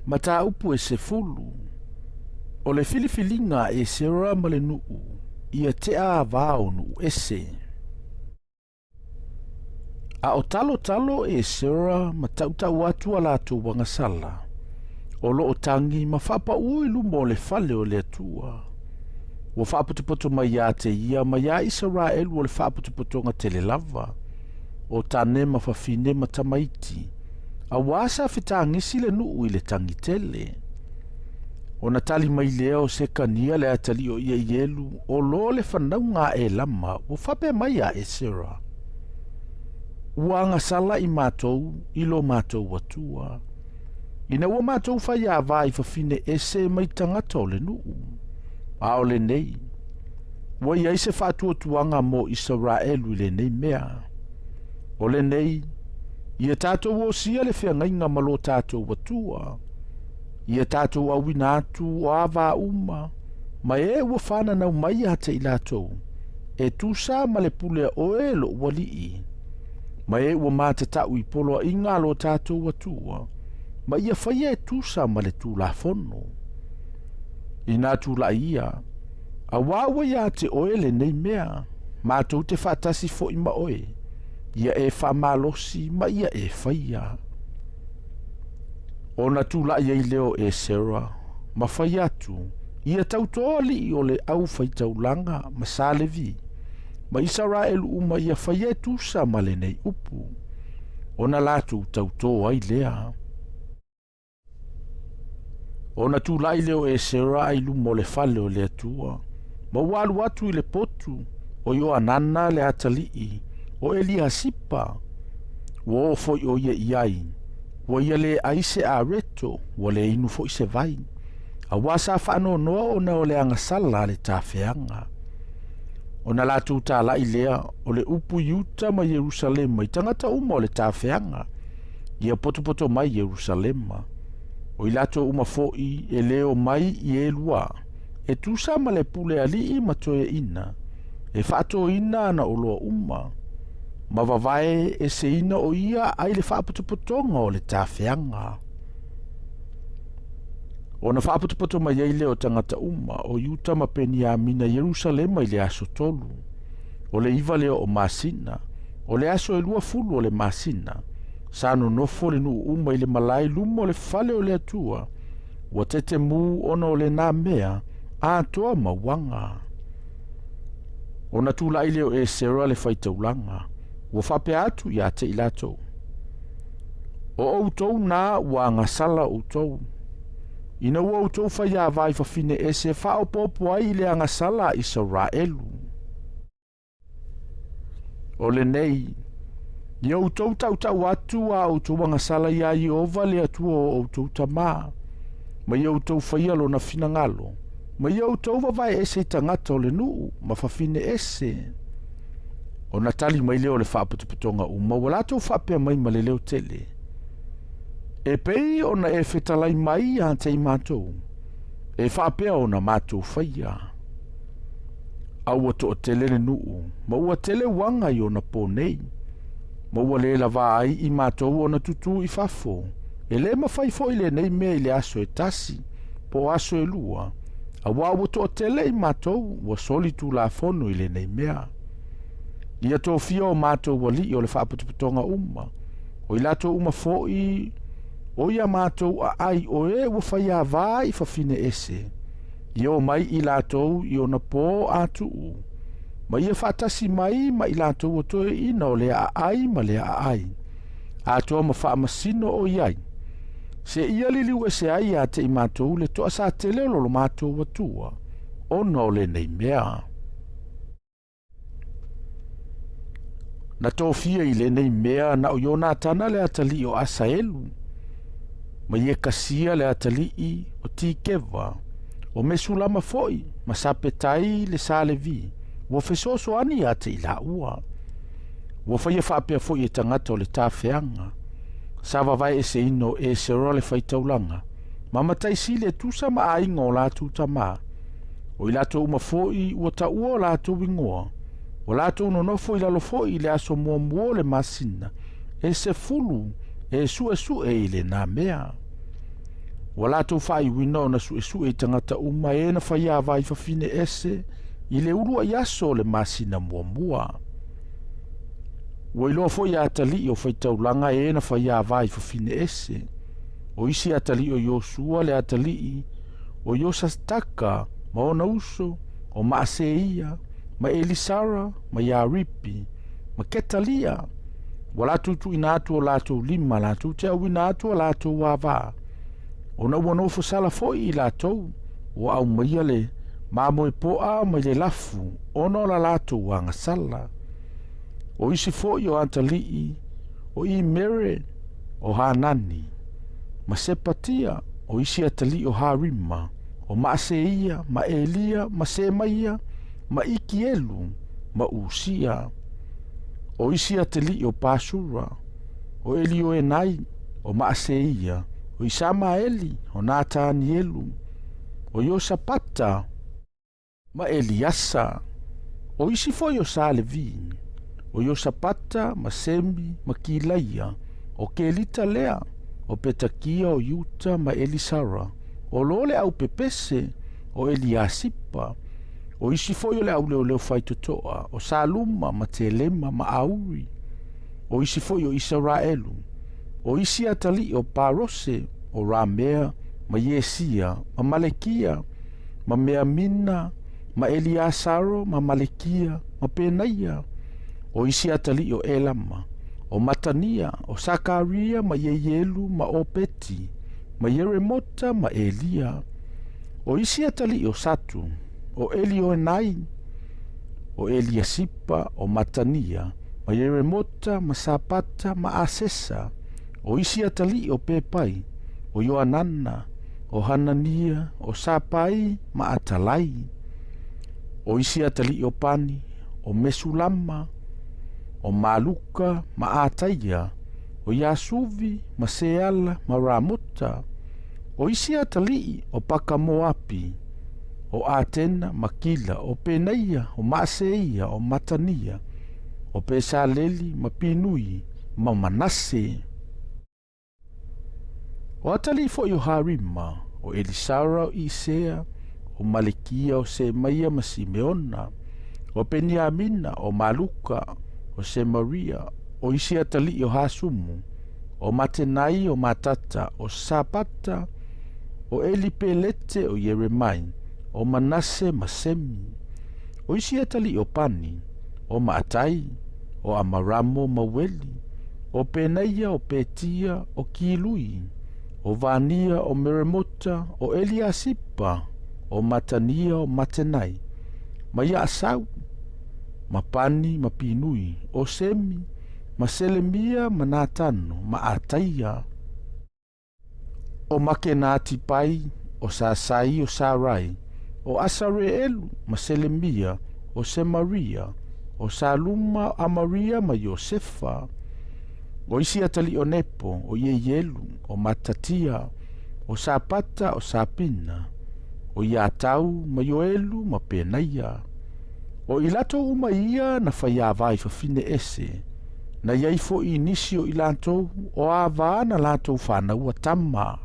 Mata upu e se fulu. O le filifilinga Ezra ma le nuu. Ia te a vao nuu ese. A o talo Ezra ma tautau atu ala atu wangasala. O lo o tangi ma whapa ui lumo le fale o le atua. Wa whaputupoto mai a te ia ma ia Israel o le whaputupotonga tele lava. O tane ma whawhine ma tamaiti. A wasa whitangisi le nuu i le tangi tele. O na tali mai leo se kania le atali o ia ielu o lo le whanau ngā e lama o whape mai a Ezra. Uanga sala i mātou i lo mātou atua. Ina ua mātou whai a vai whawhine ese mai tangata o le nuu. A o le nei. Wa iai se whātua tuanga mo Israel i le nei mea. O le nei. Ia tātou o sia le whiangainga malo tātou atua. Ia tātou au ina atu o awa uma. Ma e ua whananau mai a te ilatou. E tūsa ma le pulea o e lo walii. Ma e ua māta tau i polo a inga lo tātou atua. Ma ia whaia e tūsa ma le tūla fono. Ina tūla ia. A wawa ia te oe le nei mea. Mātou te whātasi fo ima oe. Ia e whamalosi ma ia e whaia. O na tūla ia i leo Ezra, ma whai atu, ia tautoa li o le au Faitaulanga ma Salevi, ma Israel uma ia whai e tūsa ma le nei upu. O na latu tautoa i lea. O na tūla i leo Ezra ai lumo le fale o le atua, ma walu atu i le potu, o yo anana le atalii, o Elia sipa, wo foi o ia iai, wa ia le aise a reto, wa le inu fo i se vai. A wasa whaano noa o na o le angasala le tāwheanga. O na latu tā lai lea o le upu Yuta ma Jerusalema i tangata uma o le tāwheanga. Ia potopoto mai Jerusalema. O i lato uma fo i e leo mai i e lua. E tūsa ma le pule ali i matoe ina. E whaato ina ana o loa uma. Ma wawae e se ina o ia ai le whaaputupotonga o le tāwheanga. O na whaaputupoto mai ei leo tangata uma o Yuta ma peni a mina Jerusalema i le aso tolu. O le iwa leo o Masina. O le aso e lua fulu o le Masina. Sano nofo le nuu uma i le malai lumo o le fale o le atua. Wa tete mu ono o le nā mea a toa mawanga. O na tūla i leo Ezra le Faitaulanga. Wa whape atu i ate ilatou. O outou nā wa ngasala outou. Ina ua outou whai a vai whawhine ese whao popo ai le ngasala Israelu. O le nei, i outou tau atu a outou ngasala i a Iova le atua o outou tamā. Ma i outou whai alo na finangalo. Ma i outou wawai ese tangata o le nuu, ma whawhine ese. O na tali mai leo le whaaputuputonga uma, walatou whapea mai ma le leo tele. E pei o na e whetalai mai a te i mātou. E whapea o na mātou whaia. Aua to o tele le nuu, ma ua tele wanga i o na pōnei. Ma ua le lava ai i mātou o na tutu i whafo. E le mawhai fo i le nei mea i le aso e tasi, po aso e lua. Aua ua to o tele i mātou, ua soli tu la fono i le nei mea. Ia tō fia o mātou wali o le whaaputuputonga uma. O i lato uma fo i o ia mātou a ai o e ua whai a vai whawhine ese. Ia o mai i latou i o na pō atu. Ma ia whaatasi mai ma i latou o toe ina o le a ai ma le a ai. A toa ma whaamasino o iai. Se ia liliu e se ai a te i mātou le toa sa te leo lo mātou watua. O no le nei mea. Na tōwhia i le nei mea na o iona tana le atali o Asaelu. Ma ie kasia le atali i o Tikewa. O mesulama foi, ma sapetai le Salevi. Wa fesoso ani a te ila ua. Wa whaia whapea foi e tangata o le tāwheanga. Sawa vai e se ino e se roa le Faitaulanga. Ma matai si le tusa ma a ingo o lātou tamā. O i lātou uma foi ua ta ua o lātou ingoa. O lātou no nofo i lalo foi le aso mua mua le Masina. E se fulu e su e i le nā mea. Ua latou faaiuina ona suʻesuʻe i tagata uma e na faia vai fafine ese i le ulu ai aso o le masina muamua. Ua iloa foʻi iā talii o faitaulaga e na faia vai fafine ese. O isi a talii o Iosua le a talii o Iosastaka ma ona uso o Maaseia ma Elisara ma Iaripi ma Ketalia. Ua latou tuuina atu o latou lima latou te auina atu o latou wavā. Ona ua no fosala foʻi i latou ua aumaia le mamoe poʻa mai le lafu ona o la latou agasala. O isi foʻi o Atalii o Imere o Hanani ma Sepatia o isi Atalii o Harima o Maaseia ma Elia ma Semaia ma Ikielu ma Usia. O isi Atalii o Pasura o Elioenai o Maaseia o Isamaeli o Natanielu o Iosapata ma Eliasa. O isi foi o Salevi o Iosapata ma Semi ma Kilaia o Kelita Lea o Petakia o Yuta ma Elisara o Lole au Pepese o Eliasipa. O isi foi o le au leo faitotoa o Saluma ma Telema ma Auri. O isi foi o Israelu. O isi Atalii o Parose o Ramea ma Yesia ma Malekia ma Meamina ma Eliasaro ma Malekia ma Penaia. O isi Atalii o Elama o Matania o Sakaria ma Yeyelu ma Opeti ma Yeremota ma Elia. O isi Atalii o Satu o Elioenai o Eliasipa o Matania ma Yeremota ma Sapata ma Asesa. O isi Atalii o Pepai o Yoanana o Hanania o Sapai ma Atalai. O isi Atalii o Pani o Mesulama o Maluka ma Ataia o Yasuvi ma Seala ma Ramota. O isi Atalii o Pakamoapi o Atena ma Kila o Penaia o Maaseia o Matania o Pesaleli ma Pinui ma Manase. O Atalii foʻi o Harima o Elisara o Isea o Malekia o Semaia ma Simeona o Peniamina o Maluka o Semaria. O isi Atalii o Hasumu o Matenai o Matata o Sapata o Elipelete o Yeremai o Manase ma Semi. O isi Atalii o Pani o Maatai o Amaramo ma Weli o Penaia o Petia o Kilui o Vania o Meremota o Eliasipa o Matania o Matenai ma Yaasau ma Pani ma Pinui o Semi ma Selemia ma Natano ma Ataia o Makenati Pai o Sasai o Sarai o Asareelu ma Selemia o Semaria o Saluma Amaria ma Yosefa. O isi Atalii o Nepo o Yeyelu o Matatia o Sapata o Sapina o Iatau ma Yoelu ma Penaia. O i latou uma ia na faia vai fafine ese na iai foʻi nisi o i latou o avā na latou whanaua tama.